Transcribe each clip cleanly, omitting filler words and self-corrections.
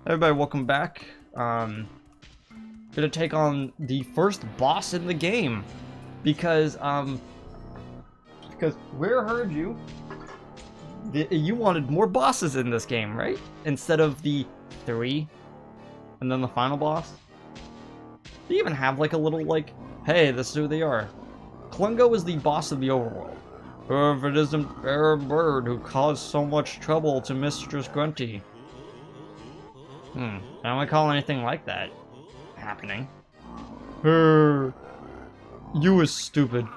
Everybody, welcome back. Gonna take on the first boss in the game because Rare heard you. You wanted more bosses in this game, right? Instead of the 3 and then the final boss. They even have like a little hey, this is who they are. Klungo is the boss of the overworld. If it isn't Bear Bird who caused so much trouble to Mistress Grunty. I don't recall anything like that happening. You was stupid.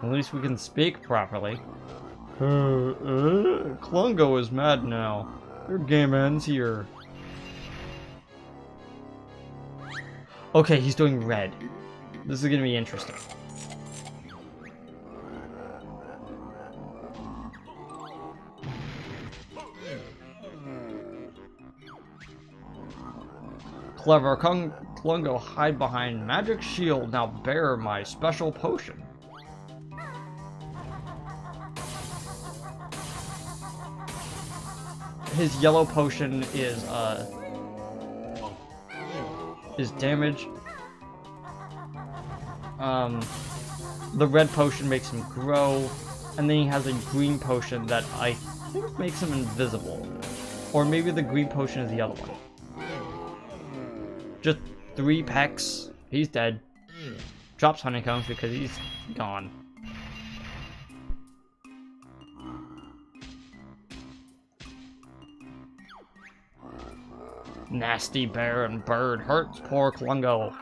At least we can speak properly. Klungo is mad now. Your game ends here. Okay, he's doing red. This is gonna be interesting. Clever. Klungo, hide behind magic shield. Now bear my special potion. His yellow potion is damage. The red potion makes him grow, and then he has a green potion that I think makes him invisible. Or maybe the green potion is the other one. Just 3 pecks. He's dead. Drops honeycombs because he's gone. Nasty bear and bird hurts poor Klungo.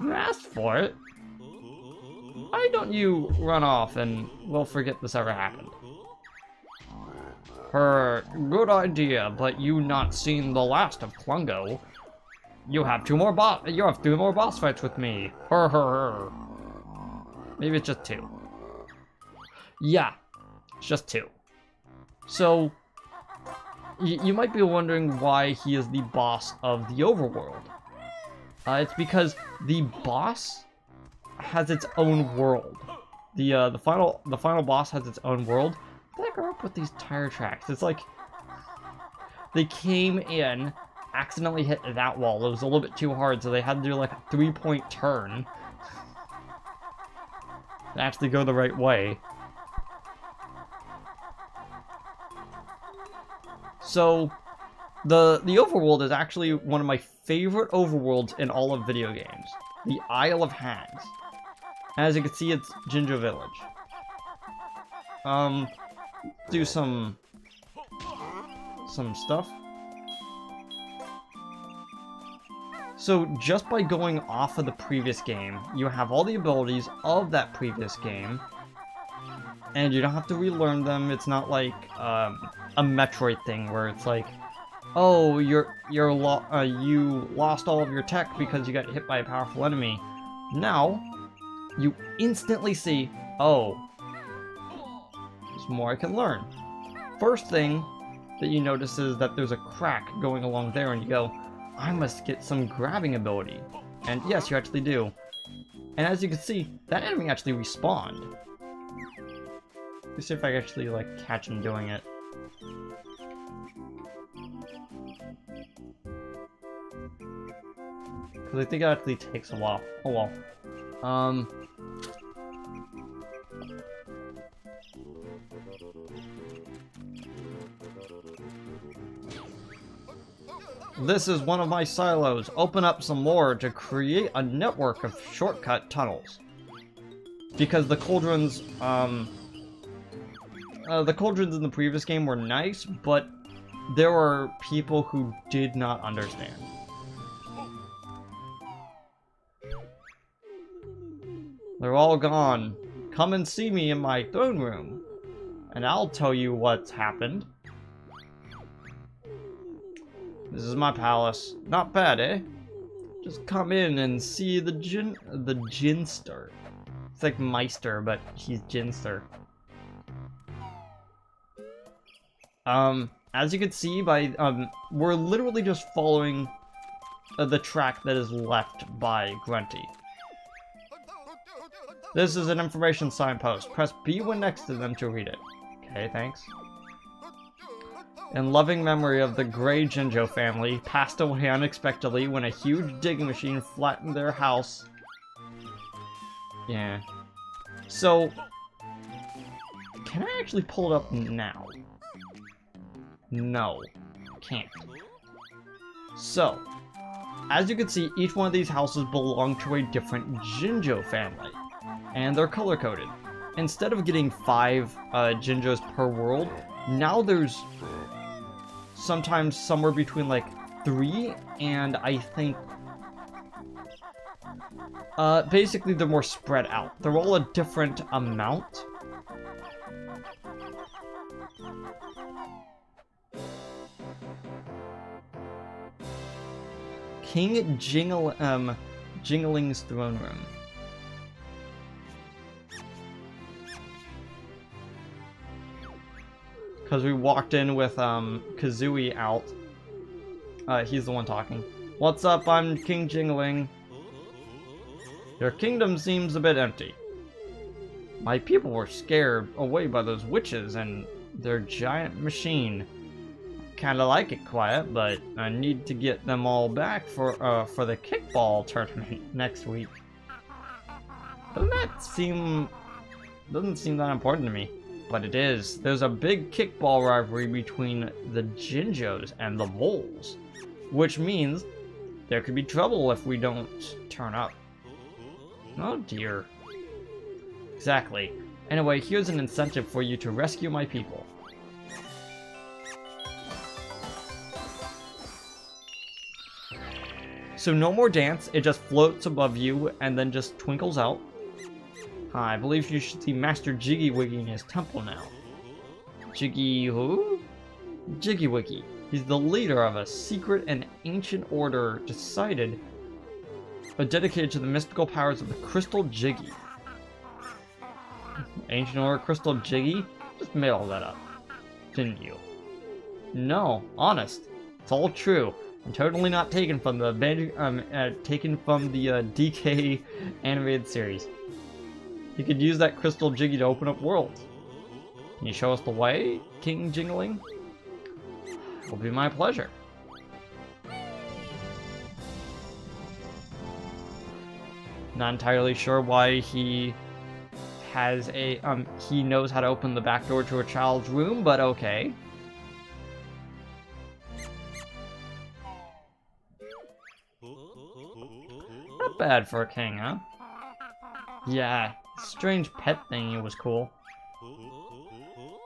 You asked for it. Why don't you run off and we'll forget this ever happened? Good idea, but you not seen the last of Klungo. You have 3 more boss fights with me. Maybe it's just 2. Yeah, it's just 2. So, you might be wondering why he is the boss of the overworld. It's because the boss has its own world. The final boss has its own world. What the heck are up with these tire tracks? It's like they came in, accidentally hit that wall. It was a little bit too hard, so they had to do like a 3-point turn to actually go the right way. So, the overworld is actually one of my favorite overworlds in all of video games. The Isle of Hags. As you can see, it's Jinjo Village. Do some stuff. So, just by going off of the previous game, you have all the abilities of that previous game, and you don't have to relearn them. It's not like a Metroid thing where it's like, oh, you lost all of your tech because you got hit by a powerful enemy. Now, you instantly see, oh, there's more I can learn. First thing that you notice is that there's a crack going along there, and you go, I must get some grabbing ability. And yes, you actually do. And as you can see, that enemy actually respawned. Let's see if I can actually catch him doing it. Because I think it actually takes a while. Oh well. This is one of my silos. Open up some more to create a network of shortcut tunnels. Because the cauldrons, in the previous game were nice, but there were people who did not understand. They're all gone. Come and see me in my throne room, and I'll tell you what's happened. This is my palace. Not bad, eh? Just come in and see the Ginster. It's like Meister, but he's Ginster. As you can see by, we're literally just following the track that is left by Grunty. This is an information signpost. Press B when next to them to read it. Okay, thanks. In loving memory of the Gray Jinjo family, passed away unexpectedly when a huge digging machine flattened their house. Yeah. So, can I actually pull it up now? No, can't. So, as you can see, each one of these houses belong to a different Jinjo family, and they're color-coded. Instead of getting 5 Jinjos per world, now there's sometimes somewhere between like 3 and I think basically they're more spread out. They're all a different amount. King Jingling's throne room. Because we walked in with Kazooie out. He's the one talking. What's up? I'm King Jingling. Your kingdom seems a bit empty. My people were scared away by those witches and their giant machine. Kinda like it quiet, but I need to get them all back for the kickball tournament next week. Doesn't seem that important to me. But it is. There's a big kickball rivalry between the Jinjos and the Voles, which means there could be trouble if we don't turn up. Oh dear. Exactly. Anyway, here's an incentive for you to rescue my people. So no more dance, it just floats above you and then just twinkles out. I believe you should see Master Giggy Wing in his temple now. Giggy who? Giggy Wing. He's the leader of a secret and ancient order dedicated to the mystical powers of the Crystal Giggy. Ancient Order Crystal Giggy? Just made all that up, didn't you? No, honest. It's all true. I'm totally not taken from the DK animated series. You could use that Crystal Giggy to open up worlds. Can you show us the way, King Jingling? It'll be my pleasure. Not entirely sure why he has a, he knows how to open the back door to a child's room, but okay. Not bad for a king, huh? Yeah, strange pet thing, it was cool.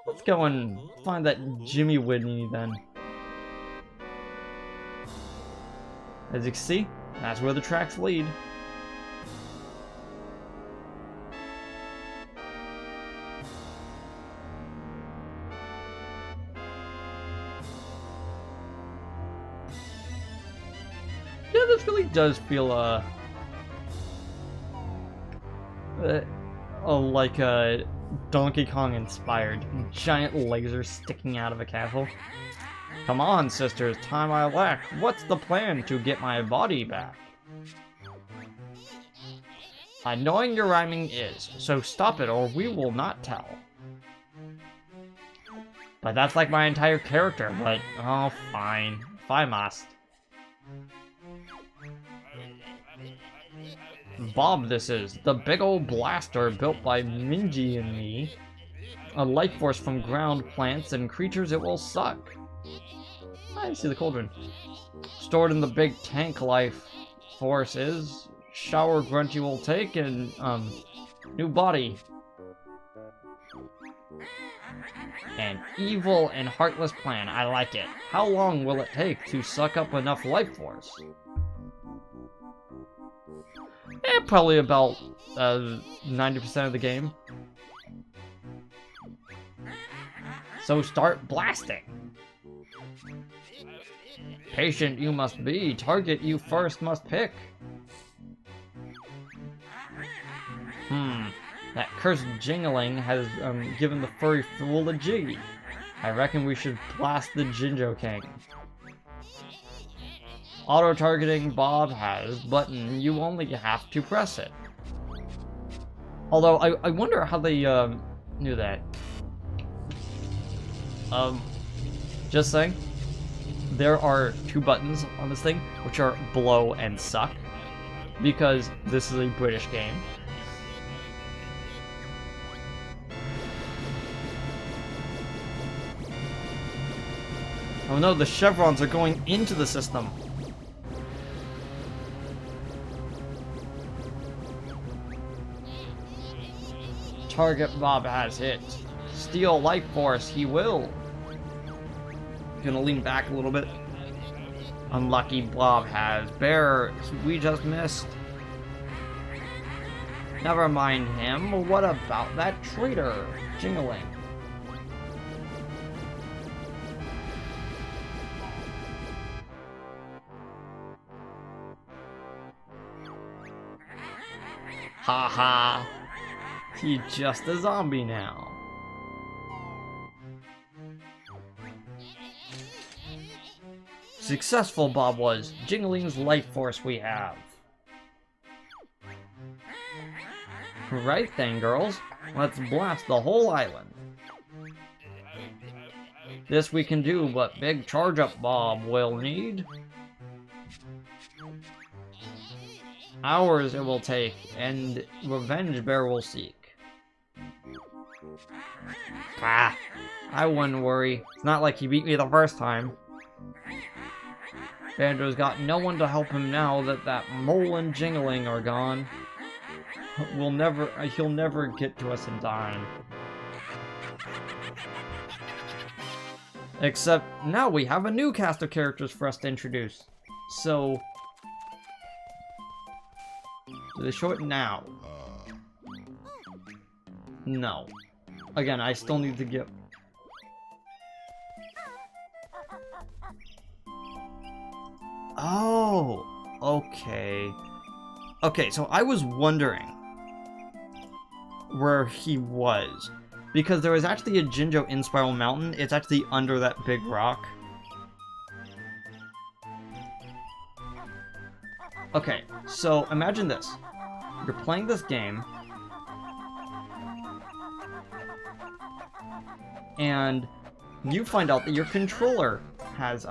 Let's go and find that Jimmy Whitney then. As you can see, that's where the tracks lead. Yeah, this really does feel like a Donkey Kong inspired. Giant lasers sticking out of a castle. Come on, sisters, time I lack. What's the plan to get my body back? Annoying your rhyming is, so stop it or we will not tell. But that's like my entire character, but oh, fine. If I must. Bob this is, the big old blaster built by Minji and me. A life force from ground plants and creatures it will suck. I see the cauldron. Stored in the big tank life force is. Shower Grunty will take and, new body. An evil and heartless plan, I like it. How long will it take to suck up enough life force? Probably about 90% of the game. So start blasting. Patient you must be, target you first must pick. That cursed Jingling has given the furry fool a jiggy. I reckon we should blast the Jinjo King. Auto-targeting Bob has button, you only have to press it. Although, I wonder how they knew that. Just saying. There are 2 buttons on this thing, which are blow and suck, because this is a British game. Oh no, the chevrons are going into the system. Target Bob has hit. Steal life force, he will. Gonna lean back a little bit. Unlucky Bob has bear. We just missed. Never mind him. What about that traitor, Jingling? Haha. He's just a zombie now. Successful Bob was. Jingling's life force we have. Right then, girls. Let's blast the whole island. This we can do, but big charge up Bob will need. Hours it will take, and revenge bear will seek. Ah, I wouldn't worry. It's not like he beat me the first time. Banjo's got no one to help him now that Mole and Jingling are gone. He'll never get to us in time. Except now we have a new cast of characters for us to introduce. So do they show it now? No. Again, I still need to get... Oh, okay. Okay, so I was wondering where he was, because there was actually a Jinjo in Spiral Mountain. It's actually under that big rock. Okay, so imagine this. You're playing this game, and you find out that your controller has,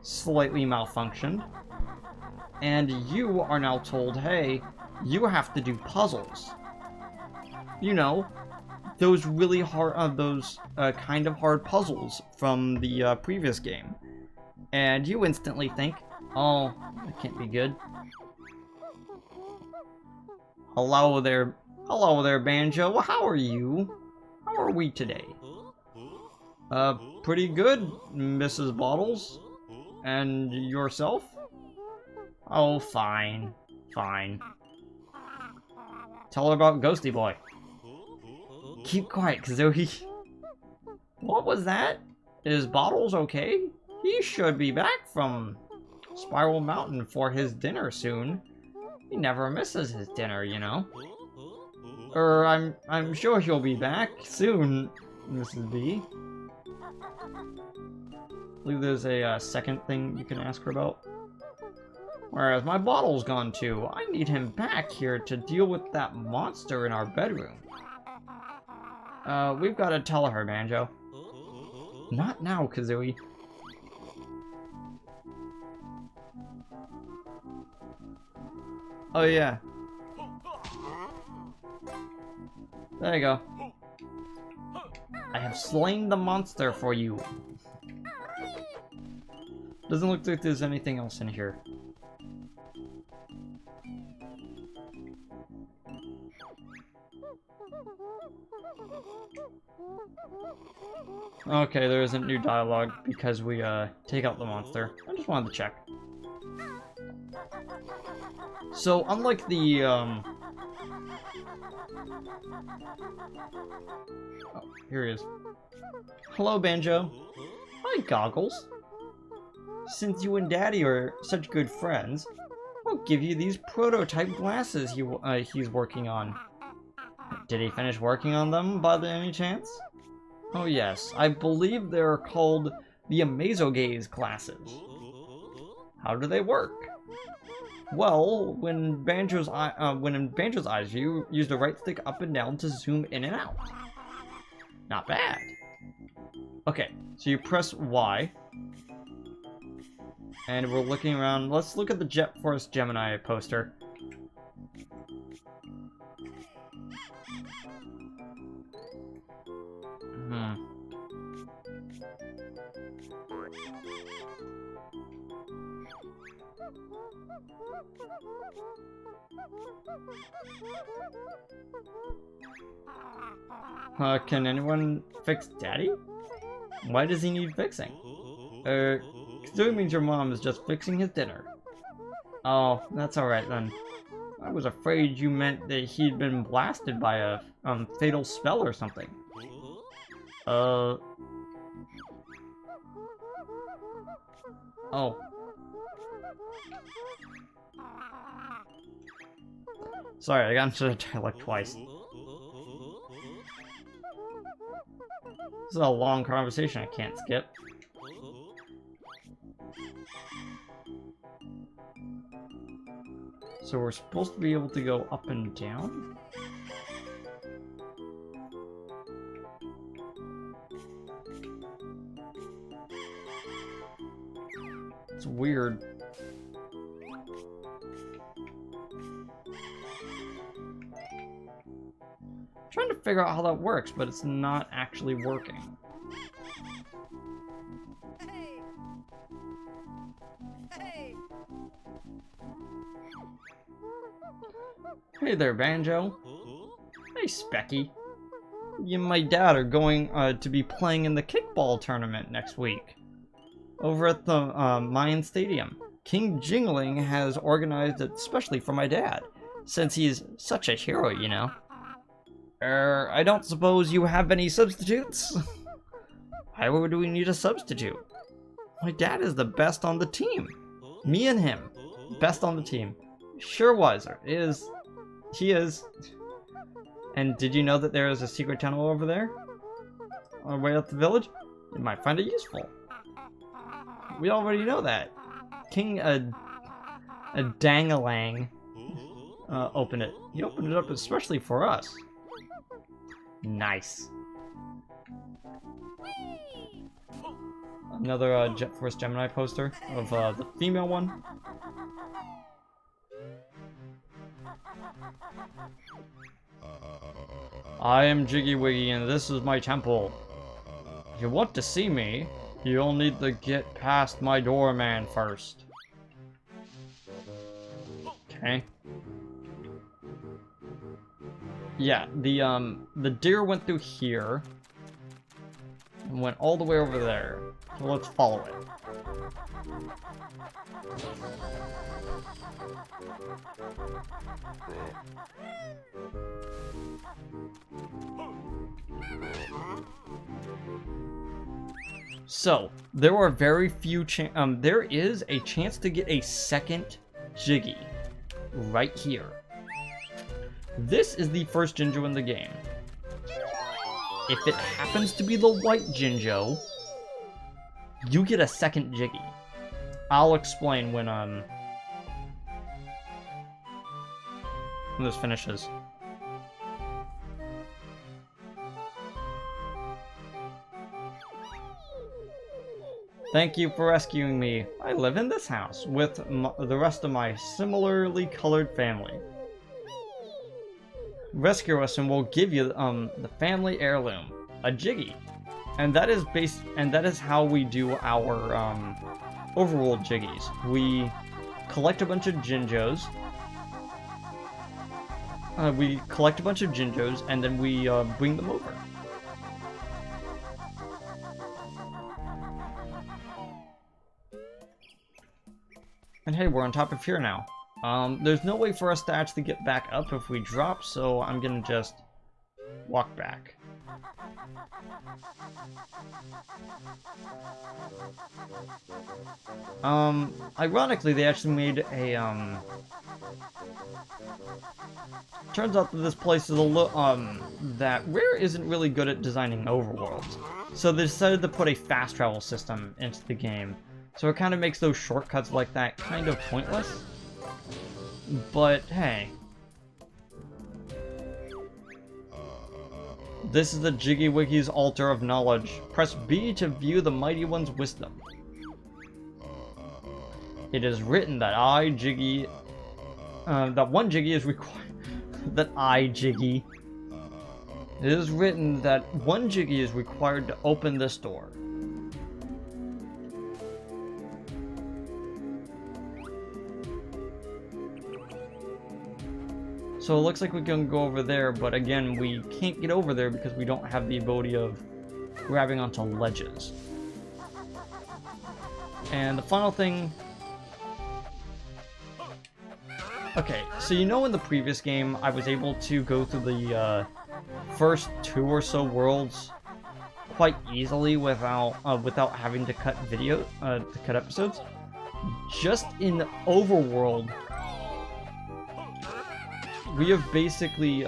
slightly malfunctioned, and you are now told, hey, you have to do puzzles. You know, those really hard, kind of hard puzzles from the previous game. And you instantly think, oh, that can't be good. Hello there, Banjo. How are you? How are we today? Pretty good, Mrs. Bottles. And yourself? Oh, fine. Fine. Tell her about Ghosty Boy. Keep quiet, Kazooie. What was that? Is Bottles okay? He should be back from Spiral Mountain for his dinner soon. He never misses his dinner, you know. I'm sure he'll be back soon, Mrs. B. I believe there's a second thing you can ask her about. Whereas my bottle's gone too. I need him back here to deal with that monster in our bedroom. We've got to tell her, Banjo. Not now, Kazooie. Oh yeah. There you go. I have slain the monster for you. Doesn't look like there's anything else in here. Okay, there isn't new dialogue because we take out the monster. I just wanted to check. So unlike the oh, here he is. Hello, Banjo. Hi, Goggles. Since you and Daddy are such good friends, I'll give you these prototype glasses he's working on. Did he finish working on them by any chance? Oh yes, I believe they're called the Amazogaze glasses. How do they work? Well, when in Banjo's eyes, you use the right stick up and down to zoom in and out. Not bad. Okay, so you press Y. And we're looking around. Let's look at the Jet Force Gemini poster. Can anyone fix Daddy? Why does he need fixing? Considering means your mom is just fixing his dinner. Oh, that's alright then. I was afraid you meant that he'd been blasted by a fatal spell or something. Oh. Sorry, I got into the dialect twice. This is a long conversation I can't skip. So we're supposed to be able to go up and down? It's weird. I'm trying to figure out how that works, but it's not actually working. Hey there, Banjo. Hey, Specky. You and my dad are going to be playing in the kickball tournament next week. Over at the Mayan Stadium. King Jingling has organized it especially for my dad, since he's such a hero, you know. I don't suppose you have any substitutes? Why would we need a substitute? My dad is the best on the team. Me and him. Best on the team. Sure was, or is... He is. And did you know that there is a secret tunnel over there? On our way up the village? You might find it useful. We already know that. King a Dangalang opened it. He opened it up especially for us. Nice. Another Jet Force Gemini poster of the female one. I am Giggy Wing and this is my temple. If you want to see me, you'll need to get past my doorman first. Okay. Yeah, the deer went through here and went all the way over there. So let's follow it. So, there are very few there is a chance to get a second Giggy right here. This is the first Jinjo in the game. If it happens to be the white Jinjo, you get a second Giggy. I'll explain when this finishes. Thank you for rescuing me. I live in this house with the rest of my similarly colored family. Rescue us and we'll give you the family heirloom, a Giggy. And that is how we do our Overworld Jiggies. We collect a bunch of Jinjos. And then we bring them over. And hey, we're on top of here now. There's no way for us to actually get back up if we drop, so I'm gonna just walk back. Ironically, they actually made a, turns out that this place is that Rare isn't really good at designing overworlds. So they decided to put a fast travel system into the game. So it kind of makes those shortcuts like that kind of pointless. But, hey. This is the Giggy Wiggy's altar of knowledge. Press B to view the Mighty One's wisdom. It is written that that one Giggy is required. It is written that one Giggy is required to open this door. So it looks like we can go over there, but again, we can't get over there because we don't have the ability of grabbing onto ledges. And the final thing... Okay, so you know in the previous game, I was able to go through the first 2 or so worlds quite easily without having to cut episodes? Just in Overworld, we have basically,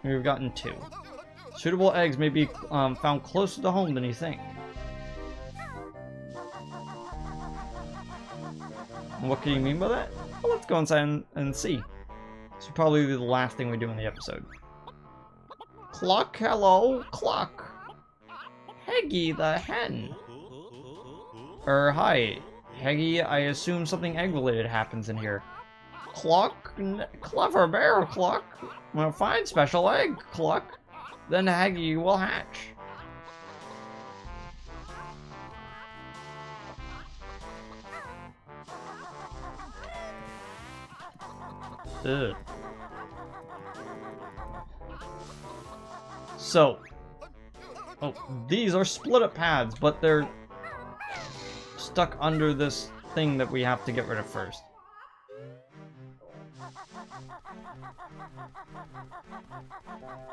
we've gotten 2. Suitable eggs may be found closer to home than you think. What can you mean by that? Well, let's go inside and see. This will probably be the last thing we do in the episode. Cluck, hello, Cluck. Heggy the hen. Hi. Heggy, I assume something egg-related happens in here. Cluck? Clever bear, Cluck. When I find special egg, Cluck, then Heggy will hatch. Ugh. So, these are split-up pads, but they're stuck under this thing that we have to get rid of first.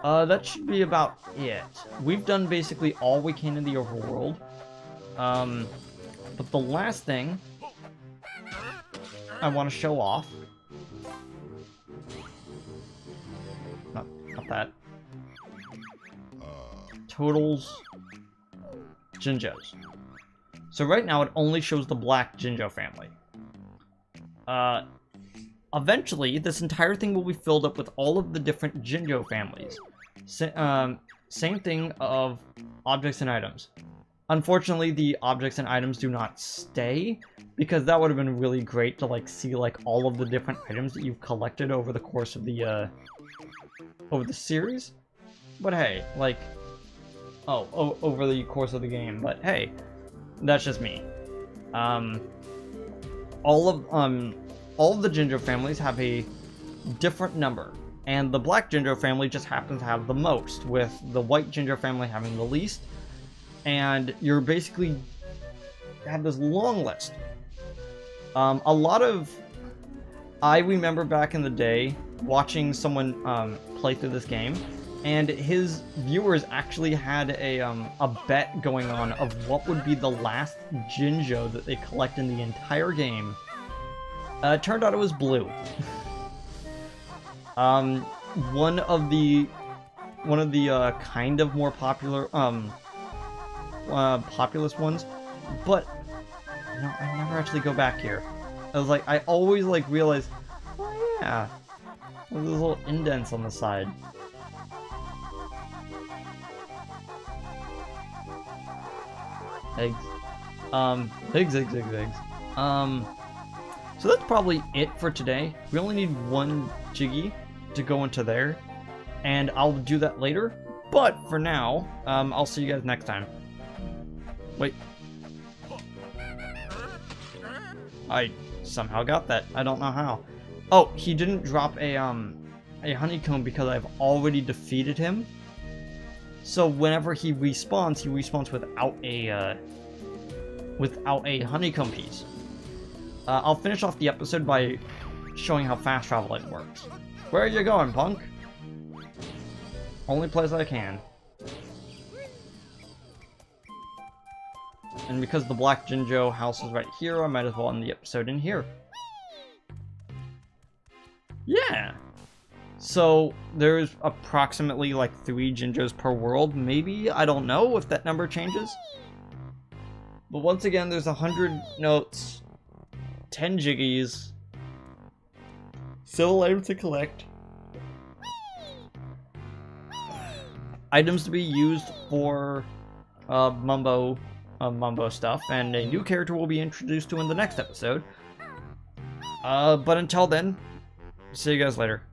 That should be about it. We've done basically all we can in the overworld. But the last thing I want to show off... Not that. Totals. Jinjos. So right now it only shows the black Jinjo family. Eventually, this entire thing will be filled up with all of the different Jinjo families. Same thing of objects and items. Unfortunately, the objects and items do not stay, because that would have been really great to see all of the different items that you've collected over the course of the series. But hey, over the course of the game. But hey, that's just me. All of the Jinjo families have a different number, and the black Jinjo family just happens to have the most, with the white Jinjo family having the least. And you're basically have this long list. I remember back in the day watching someone play through this game, and his viewers actually had a bet going on of what would be the last Jinjo that they collect in the entire game. It turned out it was blue. One of the kind of more popular populous ones, but I never actually go back here. I always realize, oh yeah, there's little indents on the side. Eggs. Eggs. So that's probably it for today. We only need one Giggy to go into there, and I'll do that later. But for now, I'll see you guys next time. Wait. I somehow got that. I don't know how. Oh, he didn't drop a honeycomb because I've already defeated him. So whenever he respawns without a honeycomb piece. I'll finish off the episode by showing how fast traveling works. Where are you going, punk? Only place I can. And because the black Jinjo house is right here, I might as well end the episode in here. Yeah! So, there's approximately 3 Jinjos per world, maybe? I don't know if that number changes. But once again, there's 100 notes, 10 Jiggies, civil items to collect, items to be used for Mumbo stuff, and a new character will be introduced to in the next episode. But until then, see you guys later.